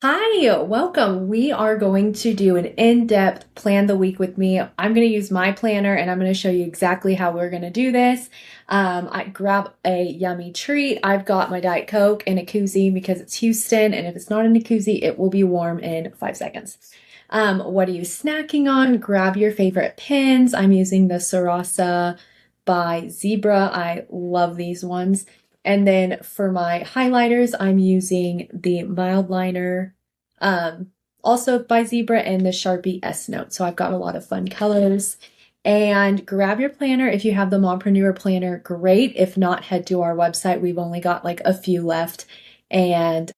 Hi, welcome. We are going to do an in-depth plan the week with me. I'm going to use my planner and I'm going to show you exactly how we're going to do this. I grab a yummy treat. I've got my Diet Coke in a koozie because it's Houston, and if it's not in a koozie, it will be warm in 5 seconds. What are you snacking on? Grab your favorite pins. I'm using the Sarasa by Zebra. I love these ones. And then for my highlighters, I'm using the mild liner, also by Zebra, and the Sharpie S Note. So I've got a lot of fun colors. And grab your planner. If you have the Mompreneur Planner, great. If not, head to our website. We've only got like a few left. And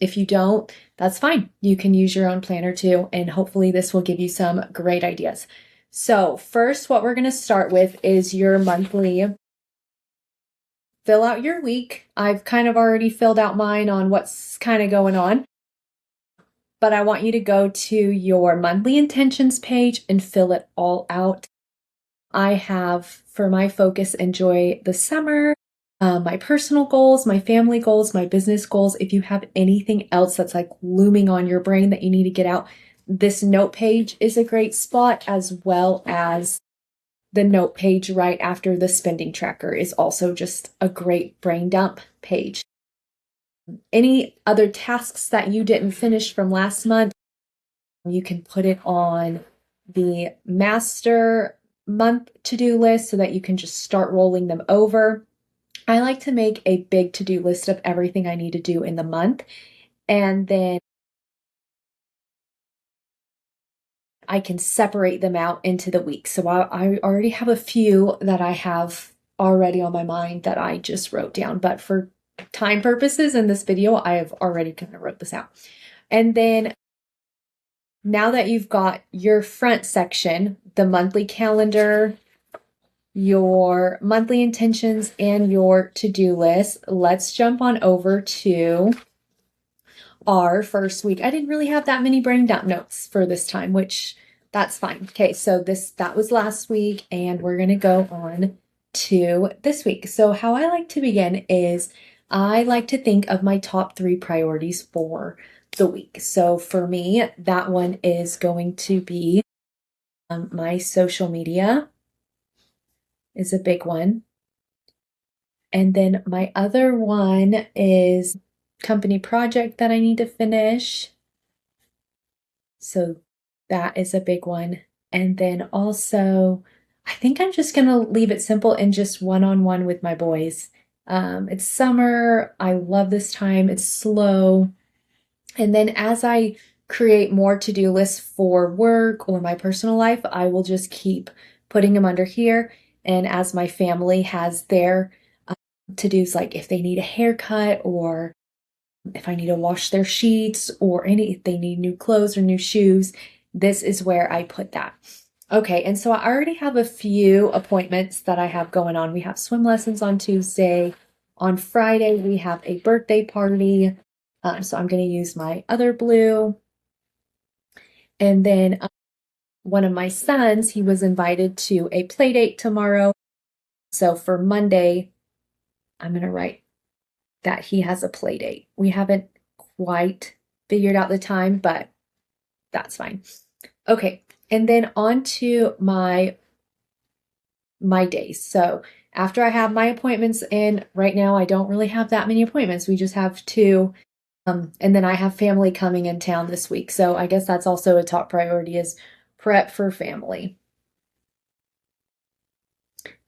if you don't, that's fine. You can use your own planner too. And hopefully this will give you some great ideas. So first, what we're going to start with is your monthly. Fill out your week. I've kind of already filled out mine on what's kind of going on, but I want you to go to your monthly intentions page and fill it all out. I have, for my focus, enjoy the summer, my personal goals, my family goals, my business goals. If you have anything else that's like looming on your brain that you need to get out, this note page is a great spot, as well as the note page right after the spending tracker is also just a great brain dump page. Any other tasks that you didn't finish from last month, you can put it on the master month to-do list so that you can just start rolling them over. I like to make a big to-do list of everything I need to do in the month, and then I can separate them out into the week. So I already have a few that I have already on my mind that I just wrote down, but for time purposes in this video, I have already kind of wrote this out. And then now that you've got your front section, the monthly calendar, your monthly intentions, and your to-do list, let's jump on over to our first week. I didn't really have that many brain dump notes for this time, which that's fine. Okay, so that was last week, and we're going to go on to this week. So how I like to begin is I like to think of my top 3 priorities for the week. So for me, that one is going to be my social media is a big one. And then my other one is company project that I need to finish. So that is a big one. And then also, I think I'm just going to leave it simple and just one-on-one with my boys. It's summer. I love this time. It's slow. And then as I create more to-do lists for work or my personal life, I will just keep putting them under here. And as my family has their to-dos, like if they need a haircut, or if I need to wash their sheets, or if they need new clothes or new shoes, this is where I put that. Okay, and so I already have a few appointments that I have going on. We have swim lessons on Tuesday. On Friday, we have a birthday party. So I'm going to use my other blue. And then one of my sons, he was invited to a play date tomorrow. So for Monday, I'm going to write that he has a play date. We haven't quite figured out the time, but that's fine. Okay, and then on to my days. So after I have my appointments in, right now I don't really have that many appointments. We just have 2. And then I have family coming in town this week. So I guess that's also a top priority, is prep for family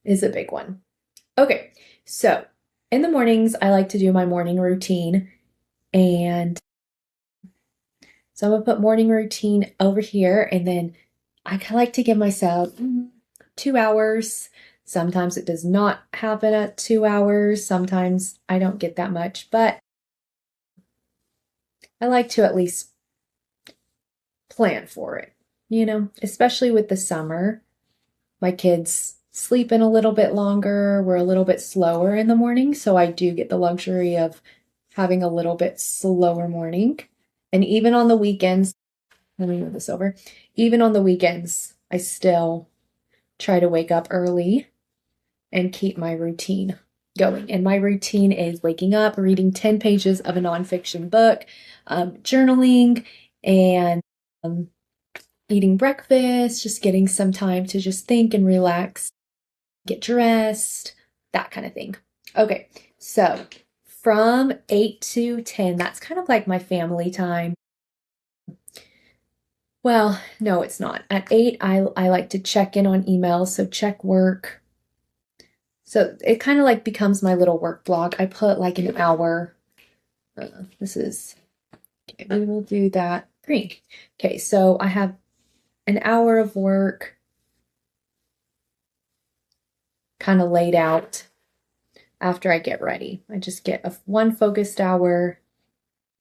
is a big one. Okay, so in the mornings, I like to do my morning routine. And so I'm going to put morning routine over here. And then I kind of like to give myself 2 hours. Sometimes it does not happen at 2 hours. Sometimes I don't get that much, but I like to at least plan for it, especially with the summer. My kids sleep in a little bit longer. We're a little bit slower in the morning, so I do get the luxury of having a little bit slower morning. And even on the weekends, let me move this over. Even on the weekends, I still try to wake up early and keep my routine going. And my routine is waking up, reading 10 pages of a nonfiction book, journaling, and eating breakfast, just getting some time to just think and relax, get dressed, that kind of thing. Okay, so from 8 to 10, that's kind of like my family time. Well, no, it's not. At 8, I like to check in on emails, so check work. So it kind of like becomes my little work block. I put like an hour. This is, okay, we will do that. Green. Okay, so I have an hour of work kind of laid out after I get ready. I just get one focused hour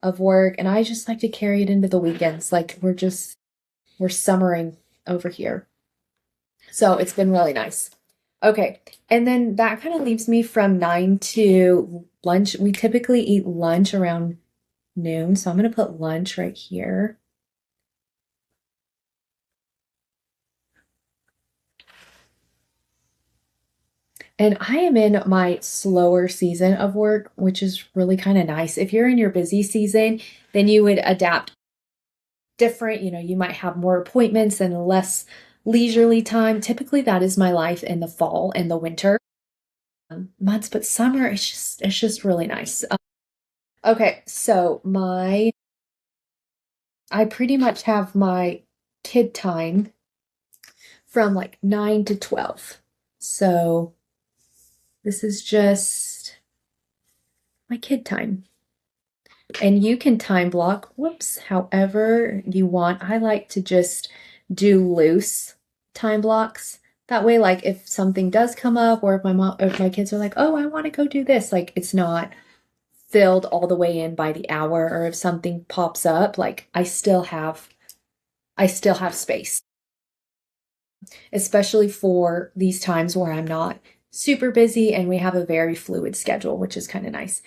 of work, and I just like to carry it into the weekends. Like we're summering over here. So it's been really nice. Okay, and then that kind of leaves me from 9 to lunch. We typically eat lunch around noon, so I'm going to put lunch right here. And I am in my slower season of work, which is really kind of nice. If you're in your busy season, then you would adapt different. You might have more appointments and less leisurely time. Typically, that is my life in the fall and the winter months, but summer it's just really nice. Okay, so I pretty much have my kid time from like 9 to 12. So this is just my kid time. And you can time block, however you want. I like to just do loose time blocks. That way, like if something does come up, or if my kids are like, oh, I want to go do this, like it's not filled all the way in by the hour, or if something pops up, like I still have space, especially for these times where I'm not super busy and we have a very fluid schedule, which is kind of nice.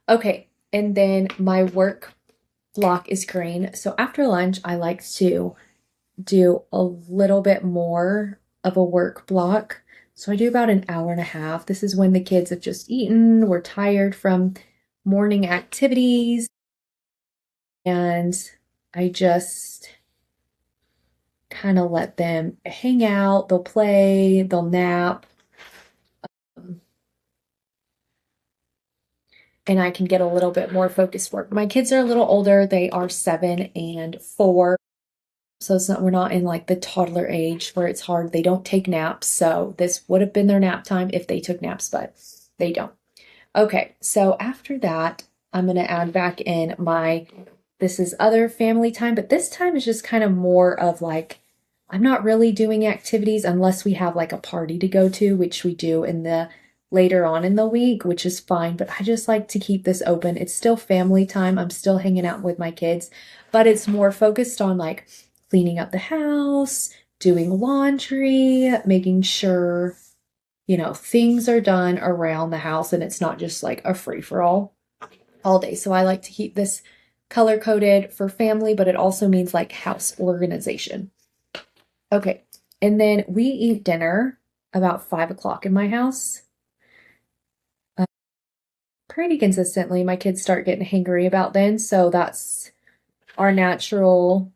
Okay, and then my work block is green. So after lunch, I like to do a little bit more of a work block. So I do about an hour and a half. This is when the kids have just eaten, we're tired from morning activities, and I just kind of let them hang out. They'll play, they'll nap, and I can get a little bit more focused work. My kids are a little older. They are 7 and 4. So we're not in like the toddler age where it's hard. They don't take naps. So this would have been their nap time if they took naps, but they don't. Okay, so after that, I'm going to add back in this is other family time, but this time is just kind of more of like, I'm not really doing activities unless we have like a party to go to, which we do later on in the week, which is fine, but I just like to keep this open. It's still family time. I'm still hanging out with my kids, but it's more focused on like cleaning up the house, doing laundry, making sure, things are done around the house and it's not just like a free-for-all all day. So I like to keep this color coded for family, but it also means like house organization. Okay, and then we eat dinner about 5 o'clock in my house. Pretty consistently. My kids start getting hangry about then, so that's our natural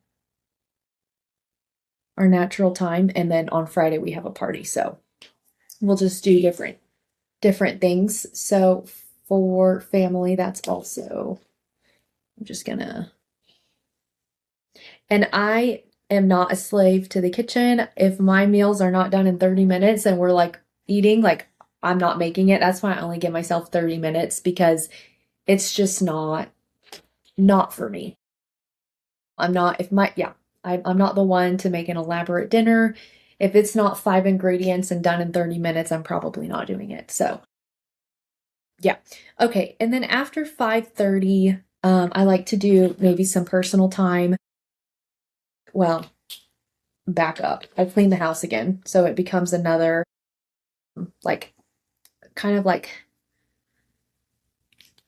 time. And then on Friday we have a party, so we'll just do different things. So for family, that's also, I'm just gonna, and I am not a slave to the kitchen. If my meals are not done in 30 minutes and we're like eating, like I'm not making it. That's why I only give myself 30 minutes, because it's just not for me. I'm not the one to make an elaborate dinner. If it's not 5 ingredients and done in 30 minutes, I'm probably not doing it. So yeah. Okay. And then after 5:30, I like to do maybe some personal time. Well, back up. I clean the house again. So it becomes another like kind of like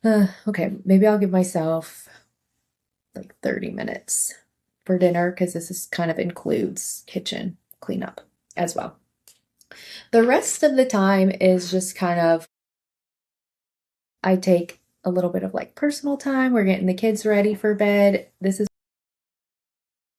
okay, maybe I'll give myself like 30 minutes for dinner, because this kind of includes kitchen cleanup as well. The rest of the time is just kind of I take a little bit of like personal time. We're getting the kids ready for bed.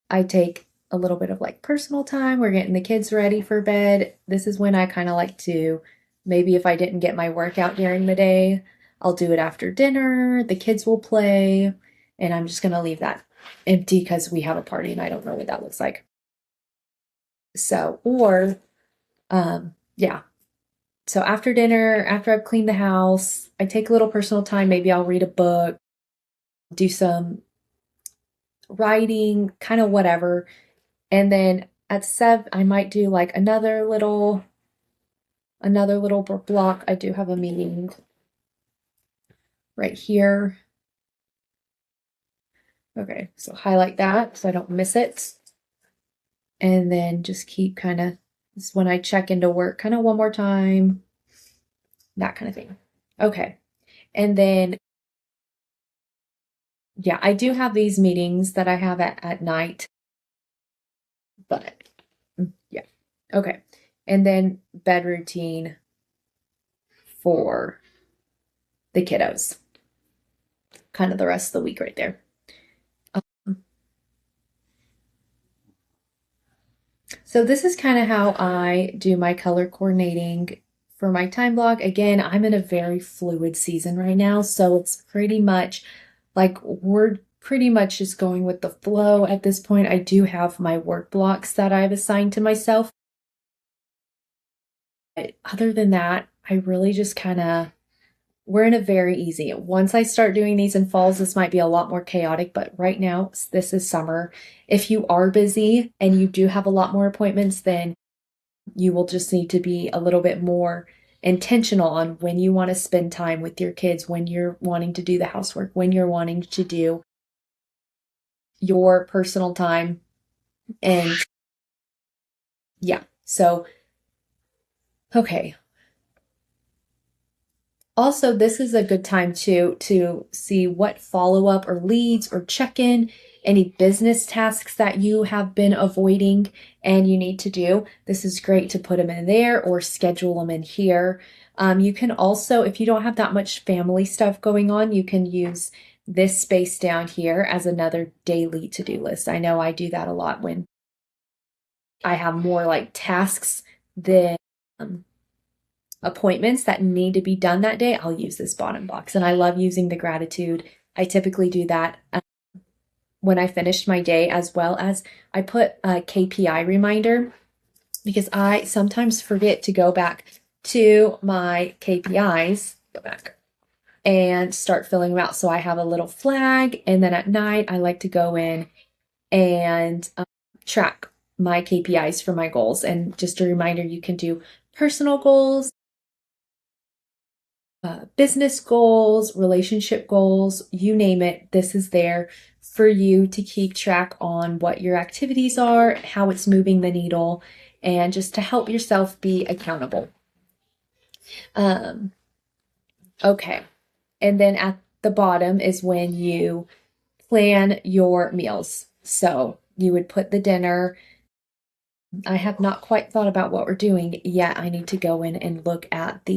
I take a little bit of like personal time. We're getting the kids ready for bed. This is when I kind of like to, maybe if I didn't get my workout during the day, I'll do it after dinner. The kids will play, and I'm just going to leave that empty because we have a party and I don't know what that looks like. So, yeah. So after dinner, after I've cleaned the house, I take a little personal time. Maybe I'll read a book, do some writing, kind of whatever. And then at 7, I might do like another little block. I do have a meeting right here. Okay, so highlight that so I don't miss it. And then just keep kind of, this is when I check into work kind of one more time, that kind of thing. Okay. And then, yeah, I do have these meetings that I have at night, but yeah. Okay. And then bed routine for the kiddos. Kind of the rest of the week right there. So this is kind of how I do my color coordinating for my time block. Again, I'm in a very fluid season right now, so it's pretty much like we're pretty much just going with the flow at this point. I do have my work blocks that I've assigned to myself. But other than that, I really just kind of, we're in a very easy. Once I start doing these in falls, this might be a lot more chaotic, but right now, this is summer. If you are busy and you do have a lot more appointments, then you will just need to be a little bit more intentional on when you want to spend time with your kids, when you're wanting to do the housework, when you're wanting to do your personal time. And yeah, so, okay. Also, this is a good time to see what follow-up or leads or check-in, any business tasks that you have been avoiding and you need to do. This is great to put them in there or schedule them in here. You can also, if you don't have that much family stuff going on, you can use this space down here as another daily to-do list. I know I do that a lot when I have more like tasks than appointments that need to be done that day. I'll use this bottom box, and I love using the gratitude. I typically do that when I finished my day, as well as I put a KPI reminder because I sometimes forget to go back to my KPIs, go back and start filling them out. So I have a little flag, and then at night I like to go in and track my KPIs for my goals. And just a reminder, you can do personal goals, business goals, relationship goals, you name it. This is there for you to keep track on what your activities are, how it's moving the needle, and just to help yourself be accountable. Okay. And then at the bottom is when you plan your meals. So you would put the dinner. I have not quite thought about what we're doing yet. I need to go in and look at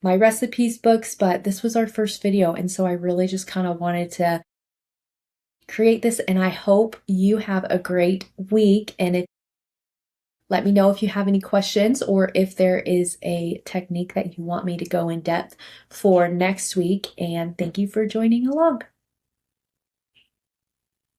my recipes books, but this was our first video, and so I really just kind of wanted to create this, and I hope you have a great week. And let me know if you have any questions or if there is a technique that you want me to go in depth for next week, and thank you for joining along.